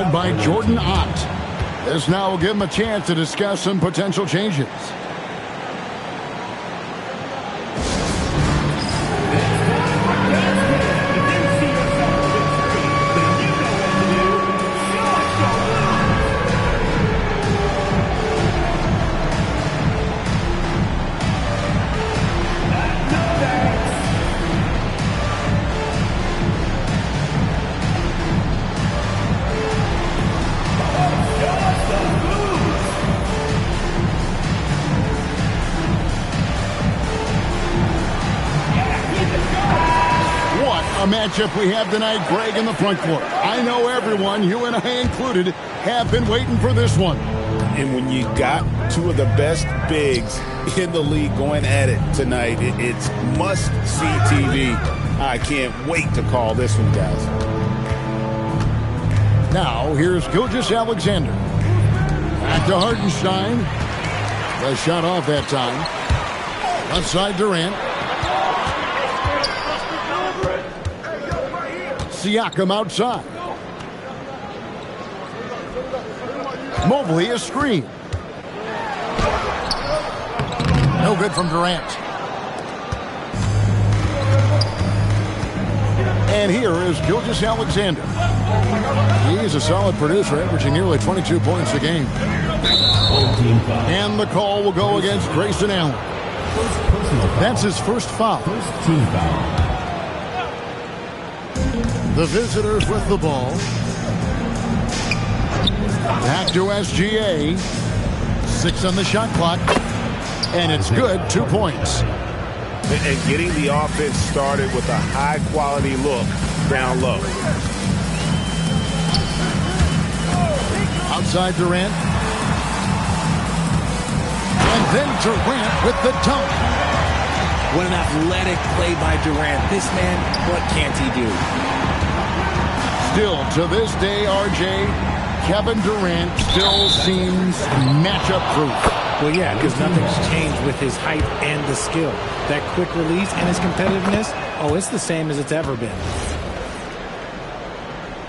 controlled by Jordan Ott. This now will give him a chance to discuss some potential changes. A matchup we have tonight, Greg, in the front court. I know everyone, you and I included, have been waiting for this one. And when you got two of the best bigs in the league going at it tonight, it's must-see TV. I can't wait to call this one, guys. Now, here's Gilgeous-Alexander. Back to Hartenstein. The shot off that time. Left side, Durant. Siakam outside. Mobley a screen. No good from Durant. And here is Gilgeous-Alexander. He's a solid producer, averaging nearly 22 points a game. And the call will go against Grayson Allen. That's his first foul. First team foul. The visitors with the ball. Back to SGA. 6 on the shot clock. And it's good. 2 points. And getting the offense started with a high-quality look down low. Outside Durant. And then Durant with the dunk. What an athletic play by Durant. This man, what can't he do? Still, to this day, RJ, Kevin Durant still seems matchup-proof. Well, yeah, because nothing's changed with his height and the skill. That quick release and his competitiveness, oh, it's the same as it's ever been.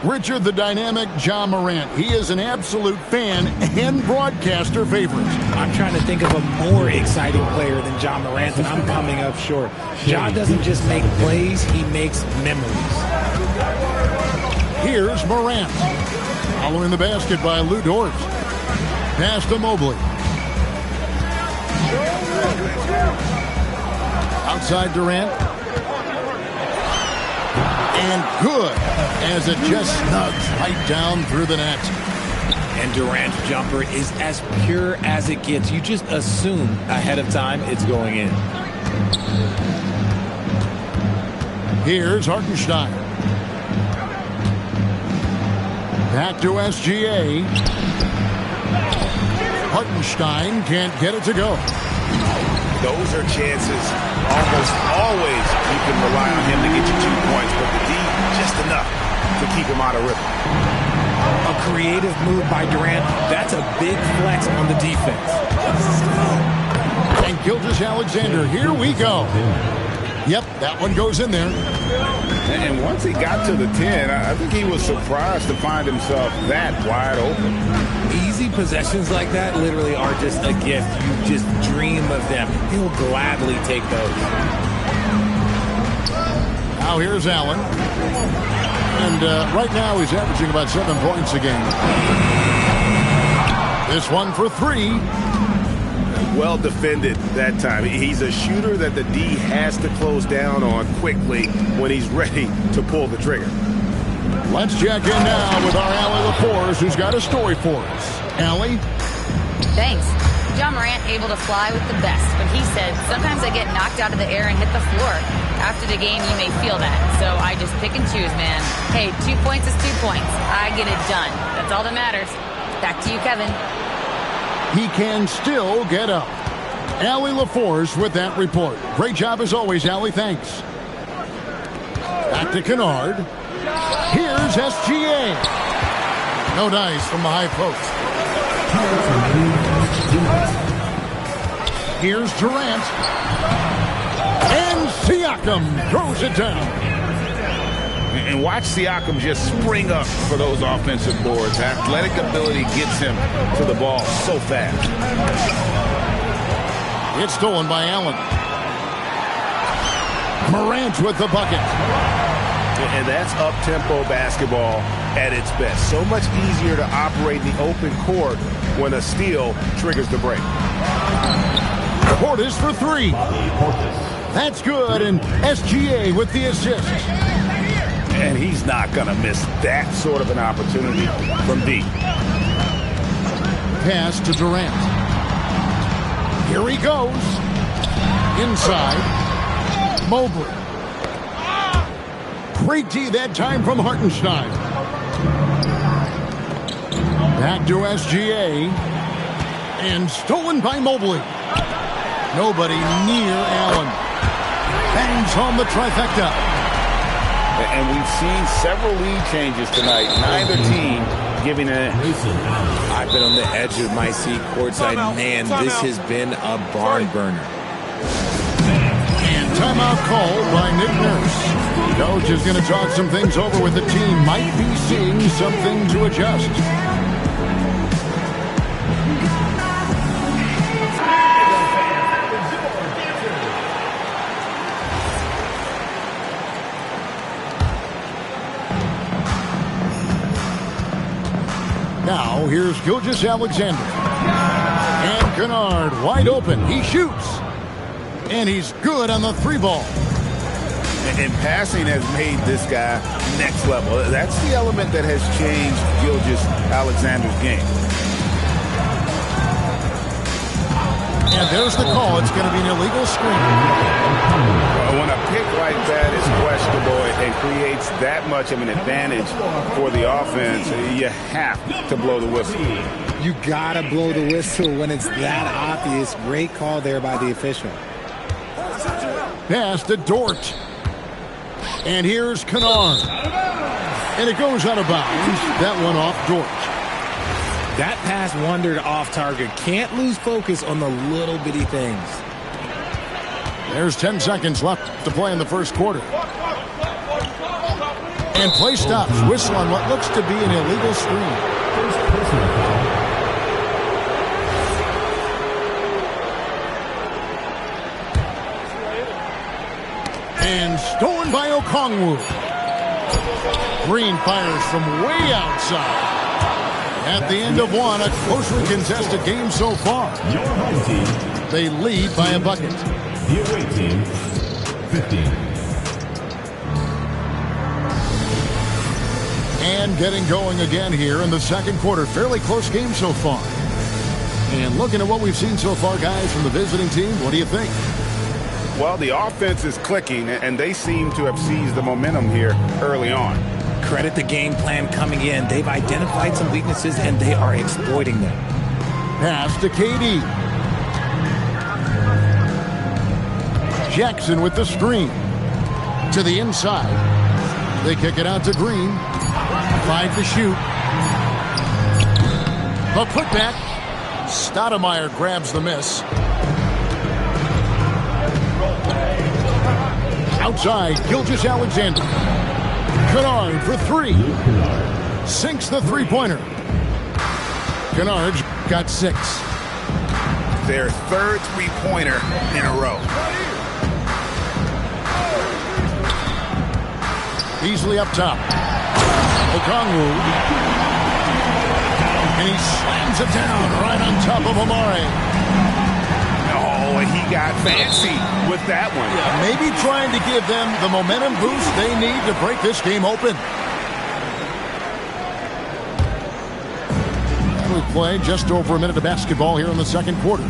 Richard the Dynamic Ja Morant. He is an absolute fan and broadcaster favorite. I'm trying to think of a more exciting player than Ja Morant, and I'm coming up short. Ja doesn't just make plays, he makes memories. Here's Morant. Following the basket by Lou Dort. Pass to Mobley. Outside Durant. And good, as it just snugs right down through the net. And Durant's jumper is as pure as it gets. You just assume ahead of time it's going in. Here's Hartenstein. Back to SGA. Hartenstein can't get it to go. Those are chances. Almost always you can rely on him to get you 2 points, but the D, just enough to keep him out of rhythm. A creative move by Durant. That's a big flex on the defense. And Gilgeous-Alexander, here we go. Yep, that one goes in there. And once he got to the 10, I think he was surprised to find himself that wide open. Easy possessions like that literally are just a gift. You just dream of them. He'll gladly take those. Now here's Allen. And right now he's averaging about 7 points a game. This one for 3. Well defended that time. He's a shooter that the D has to close down on quickly when he's ready to pull the trigger. Let's check in now with our Allie LaForce, who's got a story for us. Allie? Thanks. Ja Morant able to fly with the best, but he said, sometimes I get knocked out of the air and hit the floor. After the game, you may feel that, so I just pick and choose, man. Hey, 2 points is 2 points. I get it done. That's all that matters. Back to you, Kevin. He can still get up. Allie LaForce with that report. Great job as always, Allie. Thanks. Back to Kennard. Here's SGA. No dice from the high post. Here's Durant. And Siakam throws it down. And watch Siakam just spring up for those offensive boards. Athletic ability gets him to the ball so fast. It's stolen by Allen. Morant with the bucket. And that's up-tempo basketball at its best. So much easier to operate in the open court when a steal triggers the break. Portis for three. That's good, and SGA with the assist. And he's not going to miss that sort of an opportunity from deep. Pass to Durant. Here he goes. Inside. Mobley. Great D that time from Hartenstein. Back to SGA. And stolen by Mobley. Nobody near Allen. Bangs home the trifecta. And we've seen several lead changes tonight. Neither team giving it. I've been on the edge of my seat courtside. Man, this has been a barn burner. And timeout called by Nick Nurse. Coach is going to talk some things over with the team. Might be seeing something to adjust. Now, here's Gilgeous-Alexander. And Kennard wide open. He shoots. And he's good on the three ball. And passing has made this guy next level. That's the element that has changed Gilgeous-Alexander's game. And there's the call. It's going to be an illegal screen. When a pick like that is questionable and creates that much of an advantage for the offense, you have to blow the whistle. You got to blow the whistle when it's that obvious. Great call there by the official. Pass to Dort. And here's Kennard. And it goes out of bounds. That one off Dort. That pass wandered off target. Can't lose focus on the little bitty things. There's 10 seconds left to play in the first quarter. And play stops. Whistle on what looks to be an illegal screen. And stolen by Okongwu. Green fires from way outside. At the end of one, a closely contested game so far. They lead by a bucket. The away team, 15. And getting going again here in the second quarter. Fairly close game so far. And looking at what we've seen so far, guys, from the visiting team, what do you think? Well, the offense is clicking, and they seem to have seized the momentum here early on. Credit the game plan coming in. They've identified some weaknesses, and they are exploiting them. Pass to KD. Jackson with the screen. To the inside. They kick it out to Green. 5 to shoot. The putback. Stoudemire grabs the miss. Outside, Gilgeous-Alexander. Kennard for three. Sinks the three-pointer. Kennard's got 6. Their third three-pointer in a row. Beasley up top. Okongwu. And he slams it down right on top of Amare. Oh, and he got fancy with that one. Yeah, maybe trying to give them the momentum boost they need to break this game open. We play just over a minute of basketball here in the second quarter.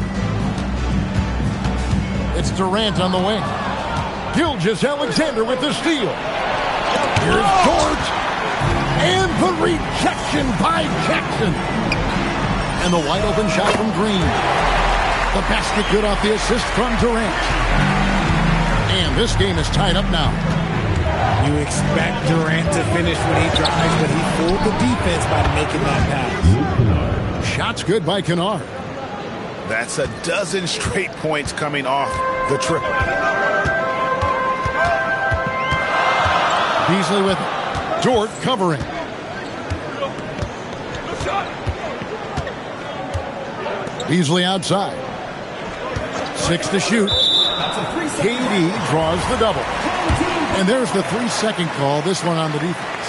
It's Durant on the wing. Gilgeous-Alexander with the steal. Here's Dort. And the rejection by Jackson. And the wide open shot from Green. The basket good off the assist from Durant. And this game is tied up now. You expect Durant to finish when he drives, but he fooled the defense by making that pass. Shots good by Kennard. That's a dozen straight points coming off the triple. Beasley with it. Dort covering. Beasley outside. 6 to shoot. KD draws the double. And there's the 3-second call, this one on the defense.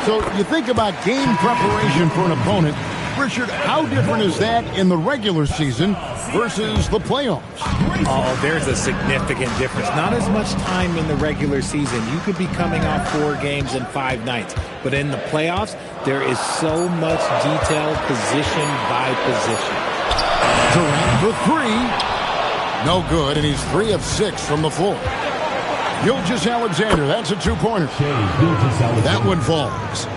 So you think about game preparation for an opponent. Richard, how different is that in the regular season versus the playoffs? Oh, there's a significant difference. Not as much time in the regular season. You could be coming off 4 games in 5 nights. But in the playoffs, there is so much detail position by position. Durant for 3. No good, and he's 3 of 6 from the floor. Gilgeous-Alexander, that's a 2-pointer. That one falls.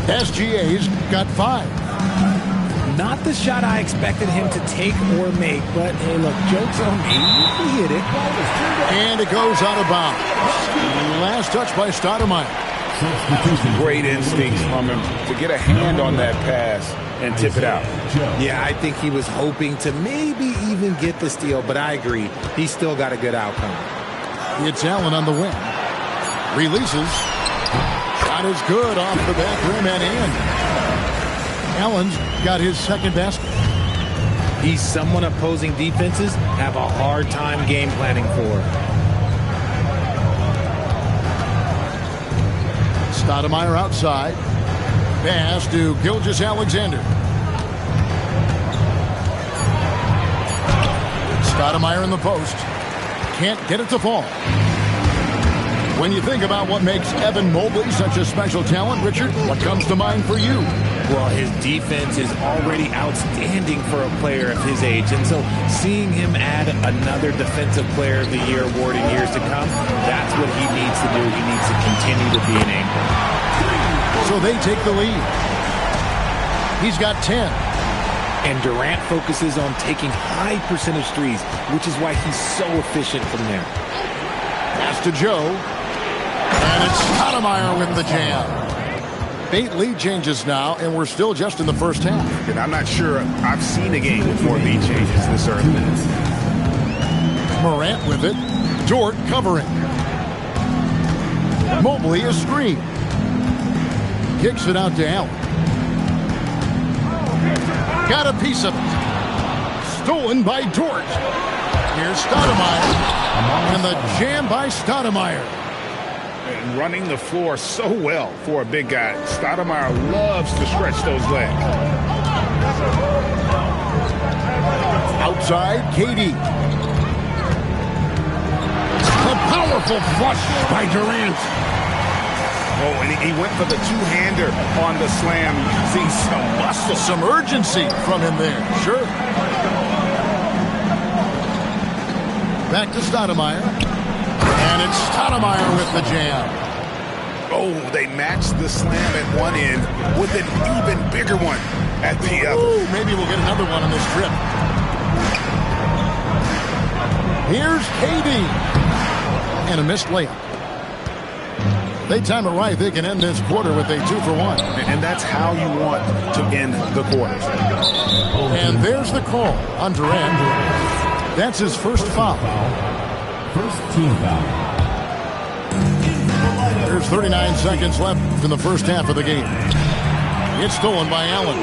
SGA's got 5. Not the shot I expected him to take or make, but hey, look, joke's on me. He hit it. And it goes out of bounds. Last touch by Stoudemire. Great instincts from him to get a hand on that pass and tip it out. Yeah, I think he was hoping to maybe even get the steal, but I agree. He's still got a good outcome. It's Allen on the wing. Releases. Shot is good off the back rim and in. Allen's got his second basket. He's someone opposing defenses have a hard time game planning for. Stoudemire outside. Pass to Gilgeous-Alexander. Stoudemire in the post. Can't get it to fall. When you think about what makes Evan Mobley such a special talent, Richard, what comes to mind for you? Well, his defense is already outstanding for a player of his age. And so seeing him add another Defensive Player of the Year award in years to come, that's what he needs to do. He needs to continue to be an anchor. So they take the lead. He's got 10. And Durant focuses on taking high percentage threes, which is why he's so efficient from there. Pass to Joe. And it's Stoudemire with the jam. 8 lead changes now, and we're still just in the first half. And I'm not sure I've seen a game with more lead changes this early. Morant with it. Dort covering. Mobley a screen. Kicks it out to Allen. Got a piece of it. Stolen by Dort. Here's Stoudemire. And the jam by Stoudemire. Running the floor so well for a big guy. Stoudemire loves to stretch those legs. Outside, KD. A powerful flush by Durant. Oh, and he went for the two-hander on the slam. See some muscle. Some urgency from him there. Sure. Back to Stoudemire. And it's Stoudemire with the jam. Oh, they matched the slam at one end with an even bigger one at the other. Ooh, maybe we'll get another one on this trip. Here's KD. And a missed layup. They time it right. They can end this quarter with a 2-for-1. And that's how you want to end the quarters. And there's the call on Durant. That's his first foul. First team foul. There's 39 seconds left in the first half of the game. It's stolen by Allen.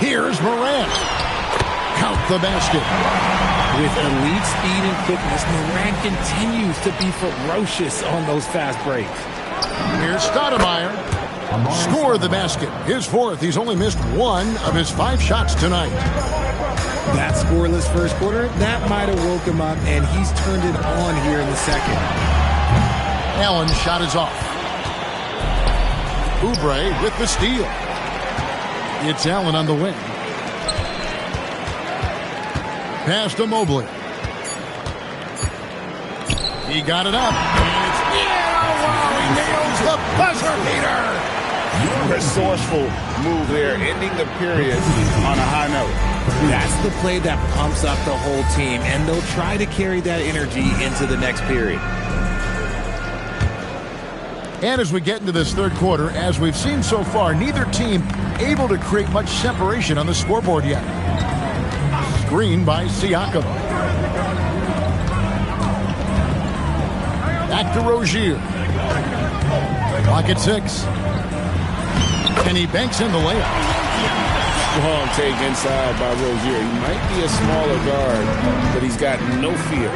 Here's Morant. Count the basket. With elite speed and quickness, Morant continues to be ferocious on those fast breaks. Here's Stoudemire. Score the basket. His fourth. He's only missed 1 of his 5 shots tonight. That scoreless first quarter, that might have woke him up, and he's turned it on here in the second. Allen's shot is off. Oubre with the steal. It's Allen on the wing. Pass to Mobley. He got it up. And it's, he nails the buzzer beater. Resourceful move there, ending the period on a high note. That's the play that pumps up the whole team, and they'll try to carry that energy into the next period. And as we get into this third quarter, as we've seen so far, neither team able to create much separation on the scoreboard yet. Screen by Siakam. Back to Rozier. Clock at 6. And he banks in the layup. Strong take inside by Rozier. He might be a smaller guard, but he's got no fear.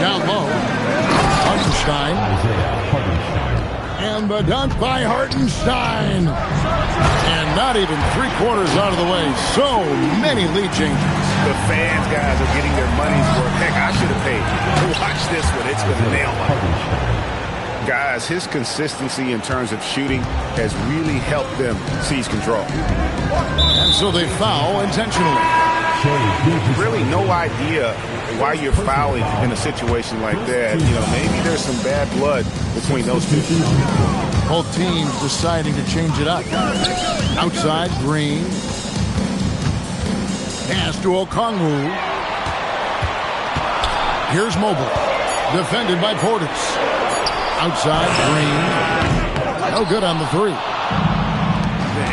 Down low. Hartenstein. And the dunk by Hartenstein. And not even 3/4 out of the way. So many lead changes. The fans, guys, are getting their money's worth. Heck, I should have paid. Watch this one. It's going to nail it. Guys, his consistency in terms of shooting has really helped them seize control. And so they foul intentionally. Really no idea why you're fouling in a situation like that. You know, maybe there's some bad blood between those two. Both teams deciding to change it up. Outside, Green. Pass to Okongwu. Here's Mobley. Defended by Portis. Outside, Green. No good on the 3.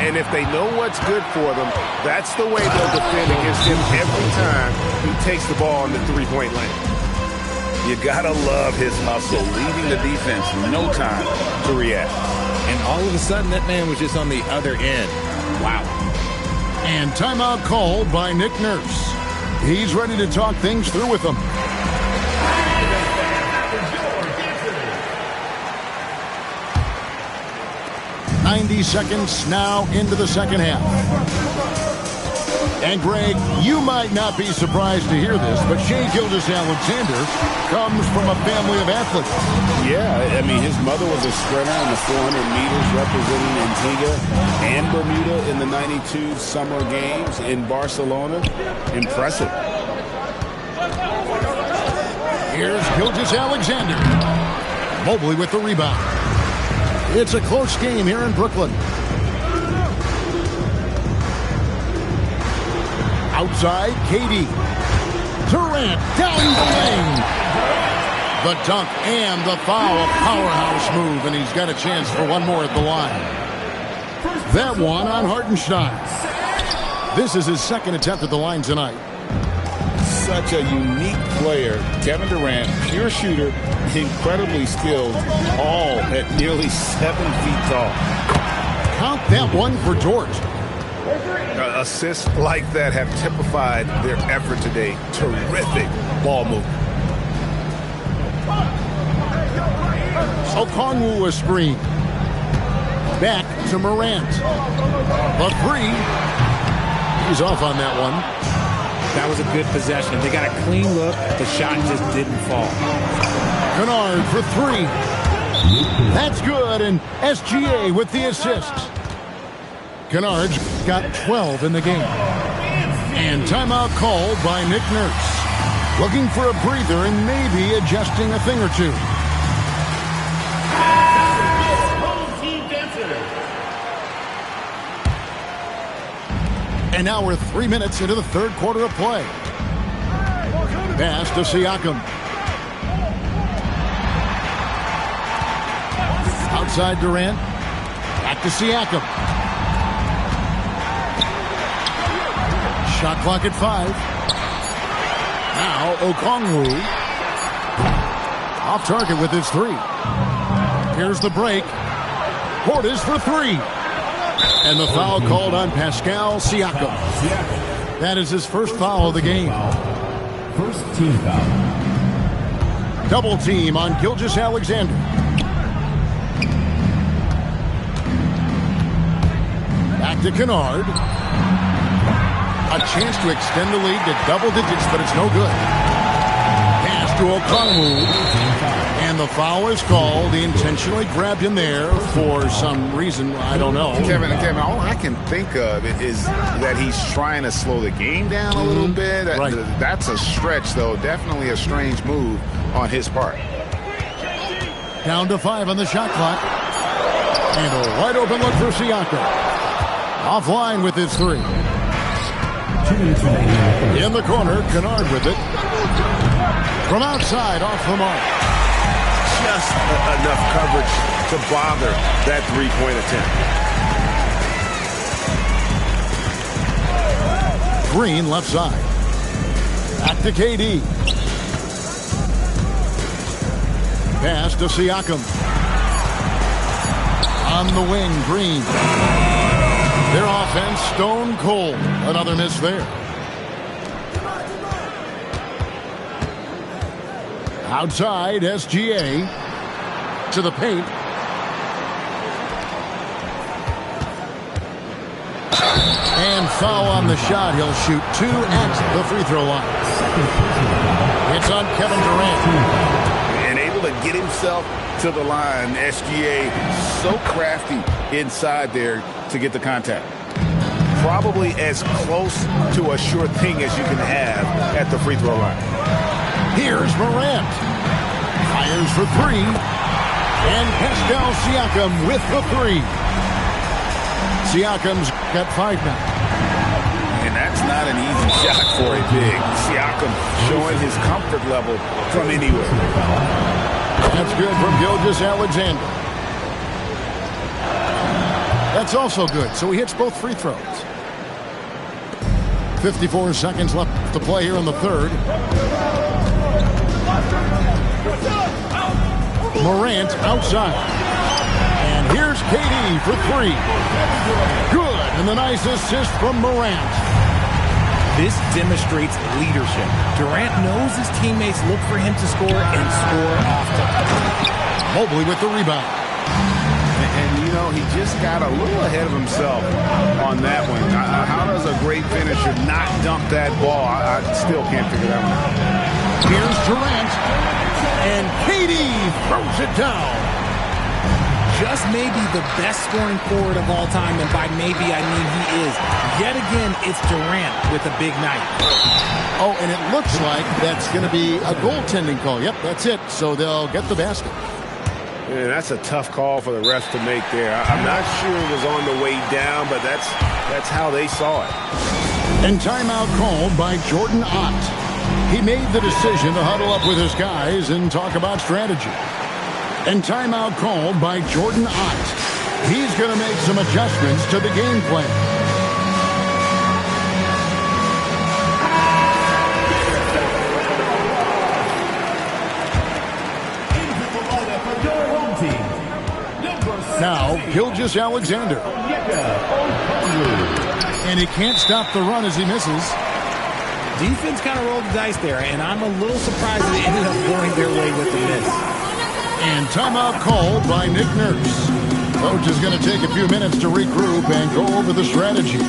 And if they know what's good for them, that's the way they'll defend against him every time he takes the ball in the three-point lane. You gotta love his hustle, leaving the defense no time to react. And all of a sudden, that man was just on the other end. Wow. And timeout called by Nick Nurse. He's ready to talk things through with them. "90 seconds now into the second half." And Greg, you might not be surprised to hear this, but Shai Gilgeous-Alexander comes from a family of athletes. Yeah, I mean, his mother was a sprinter in the 400 meters representing Antigua and Bermuda in the 92 Summer Games in Barcelona. Impressive. Here's Gilgeous-Alexander. Mobley with the rebound. It's a close game here in Brooklyn. Outside, KD. Durant down the lane. The dunk and the foul, a powerhouse move, and he's got a chance for one more at the line. That one on Hartenstein. This is his second attempt at the line tonight. Such a unique player. Kevin Durant, pure shooter, incredibly skilled, all at nearly 7 feet tall. Count that one for Dort. Assists like that have typified their effort today. Terrific ball movement. Okongwu a screen. Back to Morant. The 3. He's off on that one. That was a good possession. They got a clean look. The shot just didn't fall. Kennard for 3. That's good, and SGA with the assist. Kennard's got 12 in the game. And timeout called by Nick Nurse. Looking for a breather and maybe adjusting a thing or two. And now we're 3 minutes into the third quarter of play. Pass to Siakam. Outside Durant. Back to Siakam. Shot clock at 5. Now Okongwu. Off target with his 3. Here's the break. Portis for 3. And the foul called on Pascal Siakam. That is his first foul of the game. First team foul. Double team on Gilgeous-Alexander. Back to Kennard. A chance to extend the lead to double digits, but it's no good. Pass to Okongwu. And the foul is called. He intentionally grabbed him there for some reason. I don't know. Kevin, all I can think of is that he's trying to slow the game down a little bit. Right. That's a stretch, though. Definitely a strange move on his part. Down to 5 on the shot clock. And a wide open look for Siakam. Offline with his 3. In the corner, Kennard with it. From outside, off the mark. Just enough coverage to bother that three-point attempt. Green left side. Back to KD. pass to Siakam. On the wing, Green. Their offense stone cold. Another miss there. Outside, SGA to the paint. And foul on the shot. He'll shoot 2 at the free throw line. It's on Kevin Durant. And able to get himself to the line. SGA so crafty inside there to get the contact. Probably as close to a sure thing as you can have at the free throw line. Here's Morant. Fires for 3. And Pascal Siakam with the 3. Siakam's got 5 now. And that's not an easy shot for a big. Siakam showing his comfort level from anywhere. That's good from Gilgeous-Alexander. That's also good. So he hits both free throws. 54 seconds left to play here in the third. Morant outside. And here's KD for 3. Good. And the nice assist from Morant. This demonstrates leadership. Durant knows his teammates look for him to score and score often. Mobley with the rebound. And, you know, he just got a little ahead of himself on that one. How does a great finisher not dump that ball? I still can't figure that one out. Here's Durant. And KD throws it down. Just maybe the best scoring forward of all time, and by maybe I mean he is. Yet again, it's Durant with a big night. Oh, and it looks like that's going to be a goaltending call. Yep, that's it. So they'll get the basket. Yeah, that's a tough call for the refs to make there. I'm not sure it was on the way down, but that's how they saw it. And timeout called by Jordan Ott. He made the decision to huddle up with his guys and talk about strategy. And timeout called by Jordan Ott. He's going to make some adjustments to the game plan. Now, Gilgeous-Alexander. And he can't stop the run as he misses. Defense kind of rolled the dice there, and I'm a little surprised that they ended up going their way with the miss. And timeout called by Nick Nurse. Coach is going to take a few minutes to regroup and go over the strategy.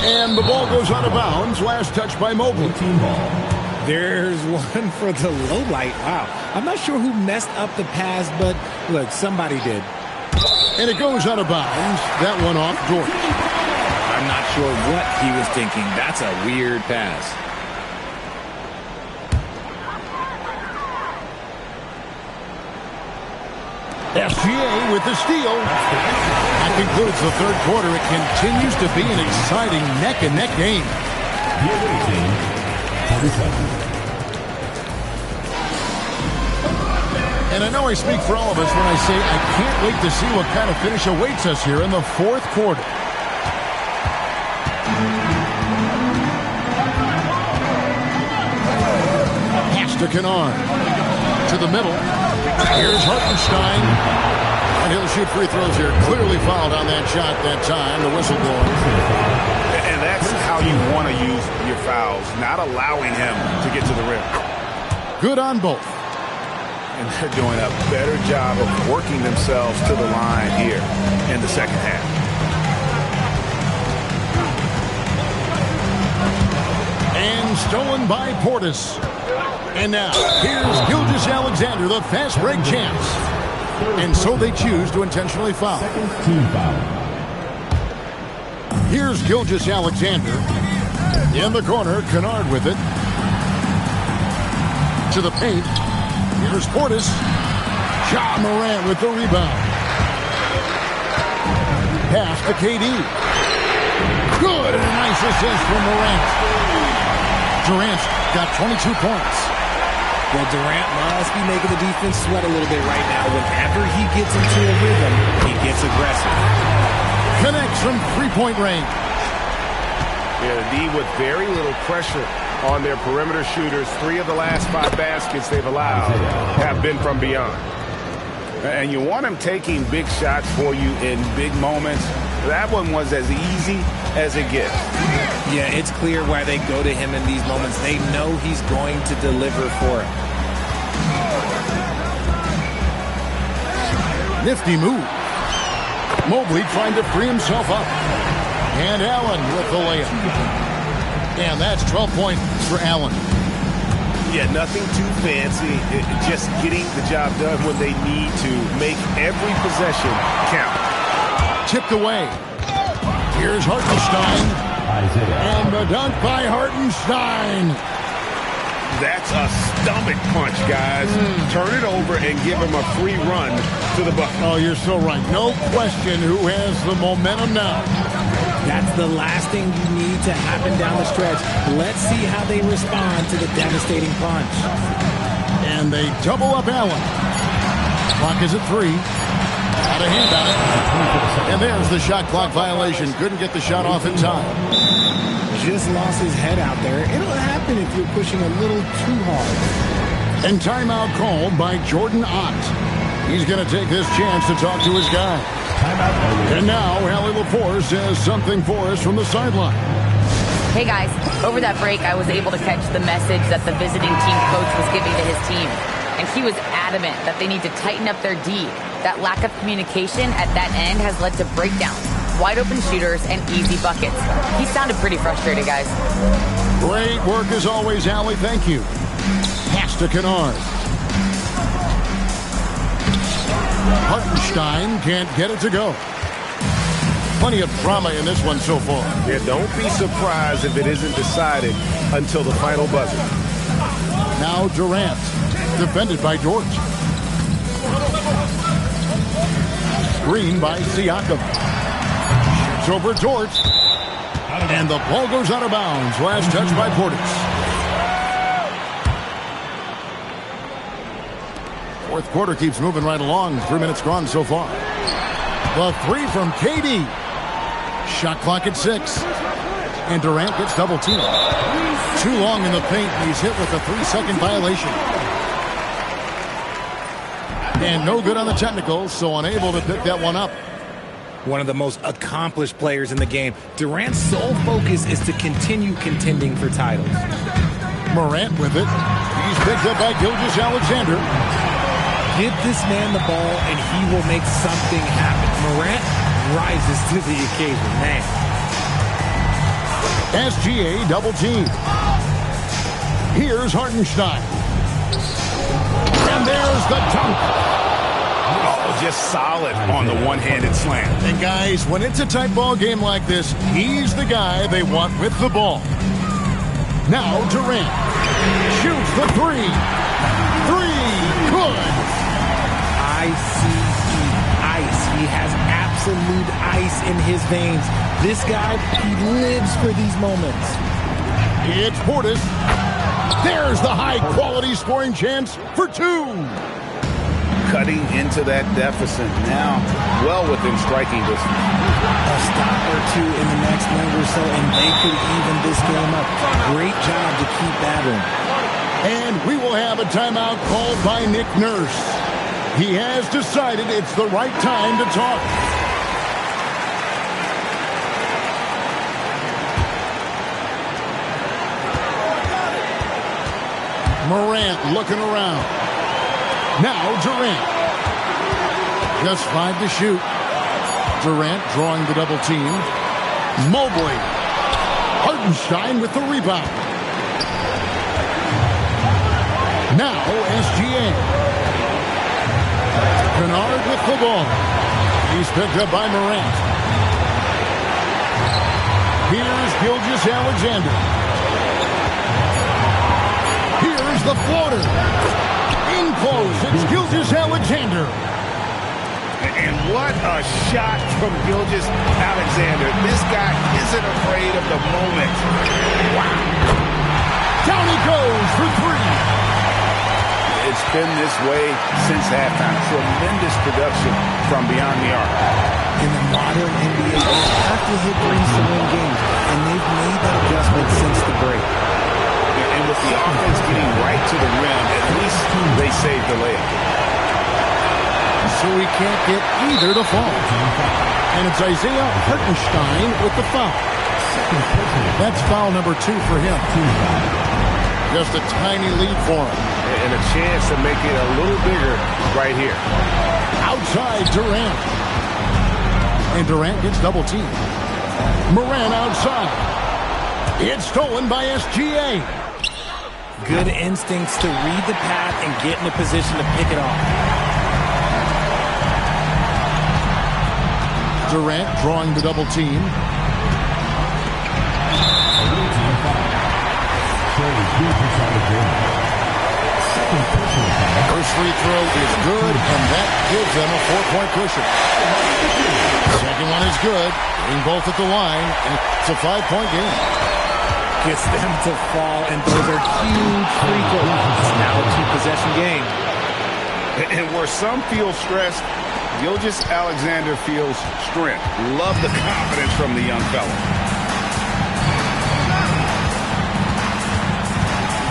And the ball goes out of bounds. Last touch by Mobley. Team ball. There's one for the low light. Wow. I'm not sure who messed up the pass, but look, somebody did. And it goes out of bounds. That one off George. I'm not sure what he was thinking. That's a weird pass. SGA with the steal. That concludes the third quarter. It continues to be an exciting neck-and-neck game. You're waiting. 40 seconds. And I know I speak for all of us when I say I can't wait to see what kind of finish awaits us here in the fourth quarter. Pass to Kennard. To the middle. Here's Hartenstein. And he'll shoot free throws here. Clearly fouled on that shot that time. The whistle blowing. And that's how you want to use your fouls, not allowing him to get to the rim. Good on both. And they're doing a better job of working themselves to the line here in the second half. And stolen by Portis. And now, here's Gilgeous-Alexander, the fast break champs. And so they choose to intentionally foul. Team foul. Here's Gilgeous-Alexander. In the corner, Kennard with it. To the paint. Here's Portis. Ja Morant with the rebound. Pass to KD. Good, and a nice assist from Morant. Durant's got 22 points. Well, Durant must be making the defense sweat a little bit right now. Whenever he gets into a rhythm, he gets aggressive. Connects from three-point range. Yeah, the D with very little pressure on their perimeter shooters. 3 of the last 5 baskets they've allowed have been from beyond. And you want him taking big shots for you in big moments. That one was as easy as it gets. Yeah, it's clear why they go to him in these moments. They know he's going to deliver for it. Nifty move. Mobley trying to free himself up. And Allen with the layup. And that's 12 points for Allen. Yeah, nothing too fancy. Just getting the job done when they need to. Make every possession count. Tipped away. Here's Hartenstein. And the dunk by Hartenstein. That's a stomach punch, guys. Turn it over and give him a free run to the bucket. Oh, you're so right. No question who has the momentum now. That's the last thing you need to happen down the stretch. Let's see how they respond to the devastating punch. And they double up Allen. Clock is at 3. Out of hand on it. And there's the shot clock violation. Couldn't get the shot off in time. Just lost his head out there. It'll happen if you're pushing a little too hard. And timeout called by Jordan Ott. He's going to take this chance to talk to his guy. And now, Allie LaForce has something for us from the sideline. Hey, guys. Over that break, I was able to catch the message that the visiting team coach was giving to his team. And he was adamant that they need to tighten up their D. That lack of communication at that end has led to breakdowns, wide open shooters, and easy buckets. He sounded pretty frustrated, guys. Great work as always, Allie. Thank you. Pass to Kennard. Hartenstein can't get it to go. Plenty of drama in this one so far. Yeah, don't be surprised if it isn't decided until the final buzzer. Now Durant, defended by Dort. Screen by Siakam. Shoots over Dort. And the ball goes out of bounds. Last touch by Portis. Fourth quarter keeps moving right along. 3 minutes gone so far. The 3 from KD. Shot clock at 6. And Durant gets double teamed. Too long in the paint. He's hit with a 3-second violation. And no good on the technical, so unable to pick that one up. One of the most accomplished players in the game. Durant's sole focus is to continue contending for titles. Morant with it. He's picked up by Gilgeous-Alexander. Give this man the ball and he will make something happen. Morant rises to the occasion, man. SGA double team. Here's Hartenstein. And there's the dunk. Oh, just solid on the one-handed slam. And guys, when it's a tight ball game like this, he's the guy they want with the ball. Now Durant shoots the 3. 3, good. ICE. He has absolute ice in his veins. This guy, he lives for these moments. It's Portis. There's the high-quality scoring chance for 2. Cutting into that deficit now, well within striking distance. A stop or 2 in the next minute or so, and they could even this game up. Great job to keep that in. And we will have a timeout called by Nick Nurse. He has decided it's the right time to talk. Morant looking around. Now Durant. Just 5 to shoot. Durant drawing the double team. Mobley. Hartenstein with the rebound. Now SGA. Kennard with the ball. He's picked up by Morant. Here's Gilgeous-Alexander. Here's the floater. close. It's Gilgeous-Alexander. And what a shot from Gilgeous-Alexander. This guy isn't afraid of the moment. Wow. Down he goes for three. It's been this way since halftime. Tremendous production from beyond the arc. In the modern NBA, you have to hit threes to win games, and they've made that adjustment since the break. And with the offense getting right to the rim, at least they saved the layup. So he can't get either to fall. And it's Isaiah Hartenstein with the foul. That's foul number 2 for him. Just a tiny lead for him. And a chance to make it a little bigger right here. Outside Durant. And Durant gets double teamed. Morant outside. It's stolen by SGA. Good instincts to read the path and get in a position to pick it off. Durant drawing the double team. First free throw is good, and that gives them a 4-point cushion. Second one is good, getting both at the line, and it's a 5-point game. Gets them to fall, and those are huge free throws. It's now a 2-possession game. And where some feel stressed, Gilgeous-Alexander feels strength. Love the confidence from the young fella.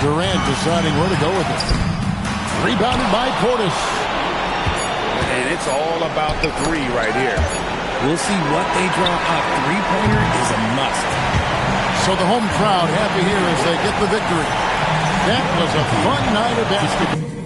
Durant deciding where to go with it. Rebounded by Portis. And it's all about the three right here. We'll see what they draw up. Three-pointer is a must. So the home crowd happy here as they get the victory. That was a fun night of basketball.